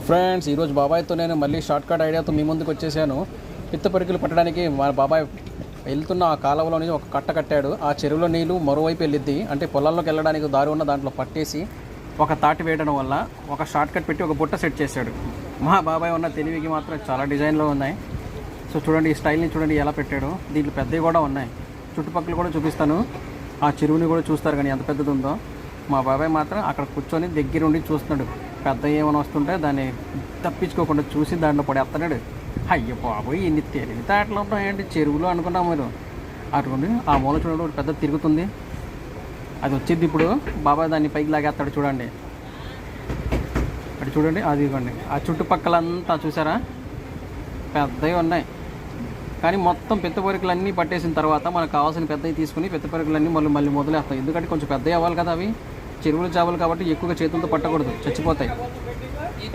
Friends, ఈరోజు బాబాయ్తో నేను మళ్ళీ షార్ట్కట్ ఐడియాతో మీ ముందుకు వచ్చేసాను. పిత్త పరికలు పట్టడానికి మా బాబాయ్ వెళ్తున్న ఆ కాలువలోని ఒక కట్ట కట్టాడు. ఆ చెరువులో నీళ్ళు మరోవైపు వెళ్ళిద్ది, అంటే పొలాల్లోకి వెళ్ళడానికి దారి ఉన్న దాంట్లో పట్టేసి ఒక తాటి వేయడం వల్ల ఒక షార్ట్కట్ పెట్టి ఒక బుట్ట సెట్ చేశాడు. మా బాబాయ్ ఉన్న తెలివికి మాత్రం చాలా డిజైన్లో ఉన్నాయి. సో చూడండి, ఈ స్టైల్ని చూడండి ఎలా పెట్టాడు. దీంట్లో పెద్దవి కూడా ఉన్నాయి, చుట్టుపక్కల కూడా చూపిస్తాను. ఆ చెరువుని కూడా చూస్తారు కానీ ఎంత పెద్దది ఉందో. మా బాబాయ్ మాత్రం అక్కడ కూర్చొని దగ్గరుండి చూస్తున్నాడు. పెద్ద ఏమైనా వస్తుంటే దాన్ని తప్పించుకోకుండా చూసి దాంట్లో పడేస్తున్నాడు. అయ్యో బాబోయ్, ఇన్ని తెలివితేటలు ఉంటాయండి చెరువులో అనుకున్నాం మీరు. అటువంటి ఆ మూల చూడండి ఒకటి పెద్ద తిరుగుతుంది, అది వచ్చింది. ఇప్పుడు బాబాయ్ దాన్ని పైకి లాగేస్తాడు చూడండి. అటు చూడండి, అది ఇవ్వండి. ఆ చుట్టుపక్కలంతా చూసారా, పెద్దవి ఉన్నాయి. కానీ మొత్తం పెద్ద పరికలన్నీ పట్టేసిన తర్వాత మనకు కావాల్సిన పెద్దవి తీసుకుని పెద్ద పరికలన్నీ మళ్ళీ మొదలేస్తాం. ఎందుకంటే కొంచెం పెద్దవి అవ్వాలి కదా, అవి చెరువులు చేపలు కాబట్టి ఎక్కువగా చేతులతో పట్టకూడదు, చచ్చిపోతాయి.